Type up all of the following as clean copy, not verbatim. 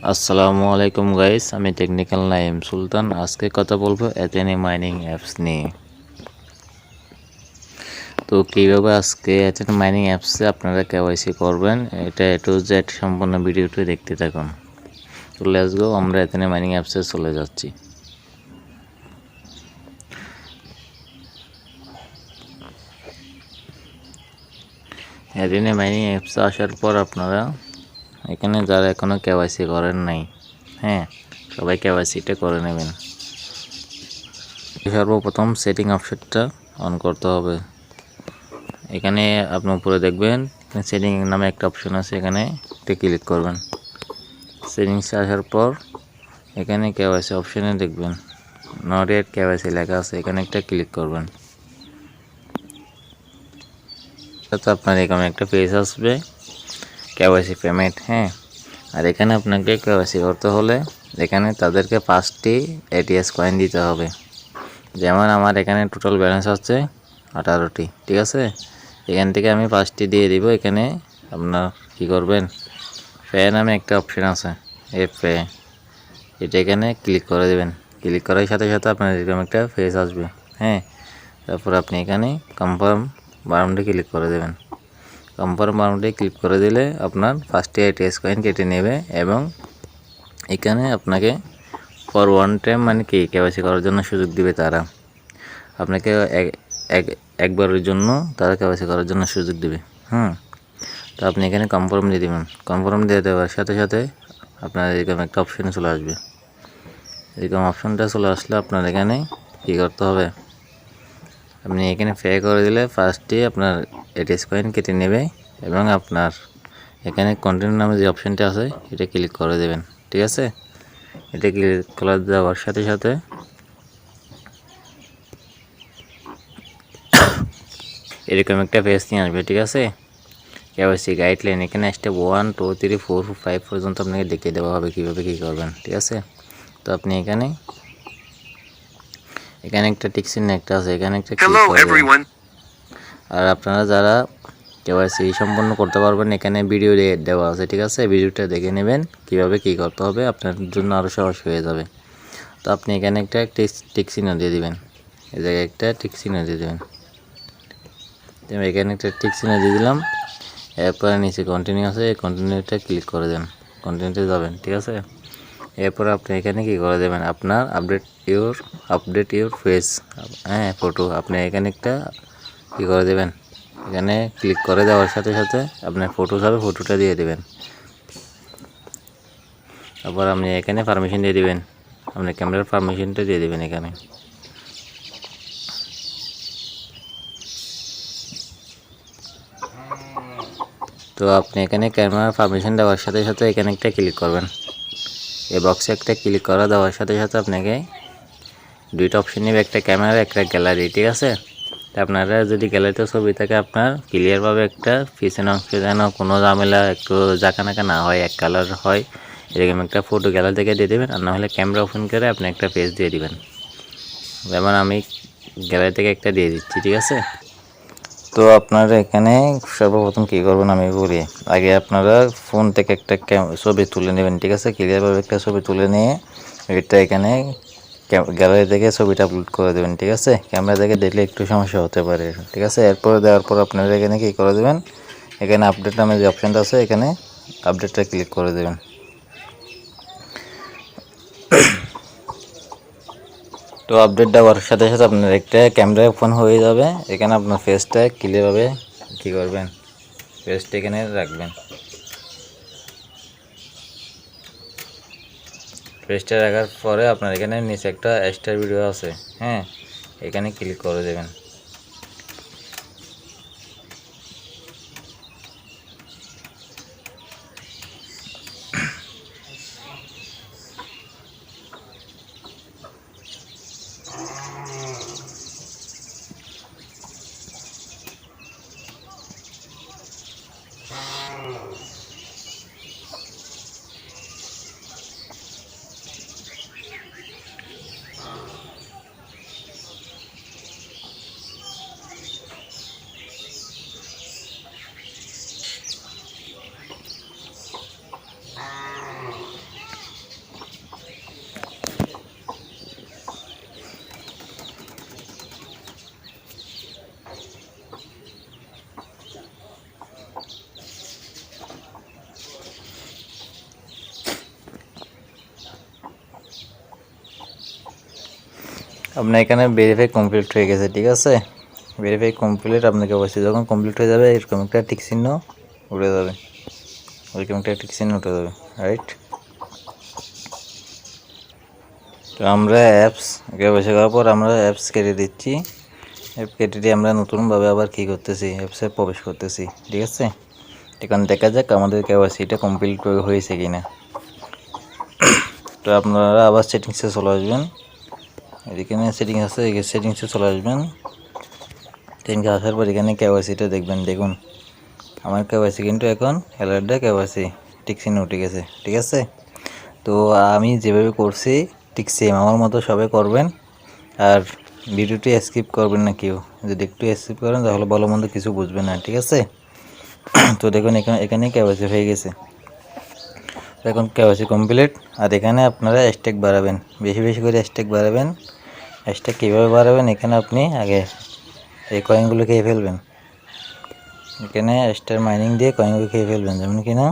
আসসালামু আলাইকুম গাইস, আমি টেকনিক্যাল নাইম সুলতান। আজকে কথা বলবো এথেনে মাইনিং অ্যাপস নিয়ে। তো কীভাবে আজকে এথেনে মাইনিং অ্যাপসে আপনারা কেওয়াইসি করবেন, এটা এ টু জেড সম্পূর্ণ ভিডিওটি দেখতে থাকুন। তো লেটস গো, আমরা এথেনে মাইনিং অ্যাপসে চলে যাচ্ছি। এথেনে মাইনিং অ্যাপসে আসার পর আপনারা এখানে যারা এখনও কেওয়াইসি করেন নাই, সবাই কেওয়াইসিটা করে নেবেন। সর্বপ্রথম সেটিং অপশনটা অন করতে হবে। এখানে আপনি উপরে দেখবেন সেটিং নামে একটা অপশন আছে, এখানে ক্লিক করবেন। সেটিংসে আসার পর এখানে কেওয়াইসি অপশনে দেখবেন নট ইয়েট কেওয়াইসি লেখা আছে, এখানে একটা ক্লিক করবেন। তো আপনার এখানে একটা পেজ আসবে কেওয়াইসি পেমেন্ট। আর এখানে আপনাকে কেওয়াইসি করতে হলে এখানে তাদেরকে 5টি এটিএস কয়েন দিতে হবে। যেমন আমার এখানে টোটাল ব্যালেন্স হচ্ছে 18টি, ঠিক আছে। এখান থেকে আমি 5টি দিয়ে দিব। এখানে আপনার কি করবেন, পে নামে একটা অপশন আছে, এই পে, এটা এখানে ক্লিক করে দেবেন। ক্লিক করার সাথে সাথে আপনার এরকম একটা পেজ আসবে। তারপর আপনি এখানে কনফার্ম বাটনটি ক্লিক করে দেবেন। কনফার্ম বাটনটি ক্লিক করে দিলে আপনার 5টি এটিএস কয়েন কেটে নেবে এবং এখানে আপনাকে ফর ওয়ান টাইম মানে কি কেওয়াইসি করার জন্য সুযোগ দিবে তারা। আপনাকে একবারের জন্য তারা কেওয়াইসি করার জন্য সুযোগ দিবে। তো আপনি এখানে কনফার্ম দিয়ে দেবেন। কনফার্ম দিয়ে দেওয়ার সাথে সাথে আপনার এরকম একটা অপশানে চলে আসবে। এরকম অপশানটা চলে আসলে আপনার এখানে কী করতে হবে, আপনি এখানে পে করে দিলে ফার্স্টে আপনার এটিএস কয়েন কেটে নেবে এবং আপনার এখানে কন্টিনিউ নামে যে অপশানটা আছে এটা ক্লিক করে দেবেন, ঠিক আছে। এটা ক্লিক করে দেওয়ার সাথে সাথে এরকম একটা পেজ নিয়ে আসবে, ঠিক আছে। কেওয়াইসি গাইডলাইন এখানে স্টেপ 1, 2, 3, 4, 5 পর্যন্ত আপনাকে দেখিয়ে দেওয়া হবে কীভাবে কী করবেন, ঠিক আছে। তো আপনি এখানে একটা টিক চিহ্ন একটা আছে, এখানে একটা ক্লিক করবেন। আর আপনারা যারা কেওয়াইসি সম্পন্ন করতে পারবেন এখানে ভিডিও দেওয়া আছে, ঠিক আছে। ভিডিওটা দেখে নেবেন কীভাবে কী করতে হবে, আপনার জন্য আরও সহজ হয়ে যাবে। তো আপনি এখানে একটা টিক চিহ্ন দিয়ে দিবেন, এই জায়গায় একটা টিক চিহ্ন দিয়ে দেবেন। এখানে একটা টিক চিহ্ন দিয়ে দিলাম। এরপরে নিচে কন্টিনিউ আছে, এই কন্টিনিউটা ক্লিক করে দেন, কন্টিনিউতে যাবেন, ঠিক আছে। এরপর আপনি এখানে কি করে দেবেন, আপনার আপডেট ইউর ফেস, ফটো, আপনি এখানে একটা কী করে দেবেন, এখানে ক্লিক করে দেওয়ার সাথে সাথে আপনার ফটো যাবে, ফটোটা দিয়ে দেবেন। তারপর আপনি এখানে পারমিশন দিয়ে দিবেন, আপনার ক্যামেরার পারমিশনটা দিয়ে দেবেন এখানে। তো আপনি এখানে ক্যামেরার পারমিশন দেওয়ার সাথে সাথে এখানে একটা ক্লিক করবেন। এই বক্সে একটা ক্লিক করা দেওয়ার সাথে সাথে আপনাকে দুইটা অপশন নেবে, একটা ক্যামেরা একটা গ্যালারি, ঠিক আছে। তো আপনারা যদি গ্যালারিতে ছবি থাকে আপনার ক্লিয়ারভাবে একটা পিছনে অংশে যেন কোনো ঝামেলা একটু জাঁকানাকা না হয়, এক কালার হয়, এরকম একটা ফটো গ্যালারি থেকে দিয়ে দেবেন। আর নাহলে ক্যামেরা ওপেন করে আপনি একটা পেজ দিয়ে দিবেন। যেমন আমি গ্যালারি থেকে একটা দিয়ে দিচ্ছি, ঠিক আছে। তো আপনারা এখানে সর্বপ্রথম কী করবেন আমি বলি, আগে আপনারা ফোন থেকে একটা ছবি তুলে নেবেন, ঠিক আছে। ক্লিয়ারভাবে একটা ছবি তুলে নিয়ে এটা এখানে গ্যালারি থেকে ছবিটা আপলোড করে দেবেন, ঠিক আছে। ক্যামেরা থেকে দেখলে একটু সমস্যা হতে পারে, ঠিক আছে। এরপরে দেওয়ার পর আপনারা এখানে কী করে দেবেন, এখানে আপডেট নামে যে অপশানটা আছে এখানে আপডেটটা ক্লিক করে দেবেন। তো আপডেট দেওয়ার সাথে সাথে আপনার একটা ক্যামেরা ওপেন হয়ে যাবে। এখানে আপনার ফেসটা ক্লিয়ারভাবে কী করবেন, ফেসটা এখানে রাখবেন। ফেসটা রাখার পরে আপনার এখানে নিচে একটা এক্সট্রা ভিডিও আছে, এখানে ক্লিক করে দেবেন। আপনার এখানে ভেরিফাই কমপ্লিট হয়ে গেছে, ঠিক আছে। ভেরিফাই কমপ্লিট, আপনাকে অবশ্যই যখন কমপ্লিট হয়ে যাবে এরকম একটা টিক চিহ্ন উঠে যাবে, এরকম একটা টিক চিহ্ন উঠে যাবে, রাইট। তো আমরা অ্যাপস কেওয়াইসি করার পর আমরা অ্যাপস কেটে দিচ্ছি। অ্যাপ কেটে দিয়ে আমরা নতুনভাবে আবার কী করতেছি, অ্যাপসে প্রবেশ করতেছি, ঠিক আছে। এখন দেখা যাক আমাদের কেওয়াইসিটা কমপ্লিট হয়েছে কি না। তো আপনারা আবার সেটিংসে চলে আসবেন, এখানে সেটিংস আছে, এই সেটিংসে চলে আসবেন। সেটিংসে আসার পর এখানে কেওয়াইসিটা দেখবেন। দেখুন আমার কেওয়াইসি কিন্তু এখন অ্যালার্টে কেওয়াইসি টিক চিহ্ন উঠে গেছে, ঠিক আছে। তো আমি যেভাবে করছি ঠিক সেম আমার মতো সবাই করবেন, আর ভিডিওটি স্কিপ করবেন না কেউ। যদি একটু স্কিপ করেন তাহলে ভালো মন্দ কিছু বুঝবেন না, ঠিক আছে। তো দেখুন এখানে কেওয়াইসি হয়ে গেছে। এখন কেওয়াইসি কমপ্লিট। আর এখানে আপনারা স্ট্যাক বাড়াবেন, বেশি বেশি করে স্ট্যাক বাড়াবেন। স্ট্যাক কীভাবে বাড়াবেন, এখানে আপনি আগে এই কয়েনগুলো খেয়ে ফেলবেন, এখানে স্টার মাইনিং দিয়ে কয়েনগুলো খেয়ে ফেলবেন। যেমন কিনা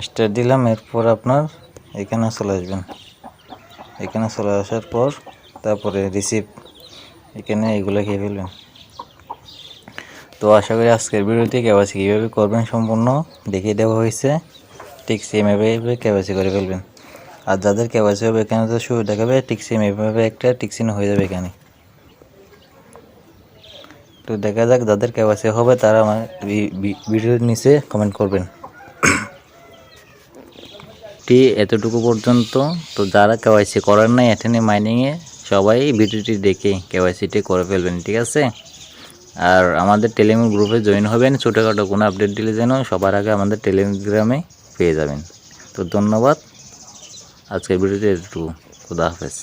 স্টার দিলাম, এরপর আপনার এখানে চলে আসবেন, এখানে চলে আসার পর তারপরে রিসিভ, এখানে এগুলো খেয়ে ফেলবেন। তো আশা করি আজকের ভিডিওতে কেওয়াইসি কীভাবে করবেন সম্পূর্ণ দেখিয়ে দেওয়া হয়েছে। ঠিক সেম এভাবে কেওয়াইসি করে ফেলবেন। আর যাদের কেওয়াইসি হবে এখানে তো শুরু দেখাবে ঠিক সেম এভাবে একটা টিক চিহ্ন হয়ে যাবে এখানে। তো দেখা যাক যাদের কেওয়াইসি হবে তারা আমার ভিডিওর নিচে কমেন্ট করবেন। এতটুকু পর্যন্ত। তো যারা কেওয়াইসি করার নাই এখানে মাইনিংয়ে, সবাই ভিডিওটি দেখে কেওয়াইসিটি করে ফেলবেন, ঠিক আছে। আর আমাদের টেলিগ্রাম গ্রুপে জয়েন হবেন, ছোটোখাটো কোনো আপডেট দিলে যেন সবার আগে আমাদের টেলিগ্রামে পেয়ে যাবেন। তো ধন্যবাদ, আজকের ভিডিওটি এতটুকু। খুদা হাফেজ।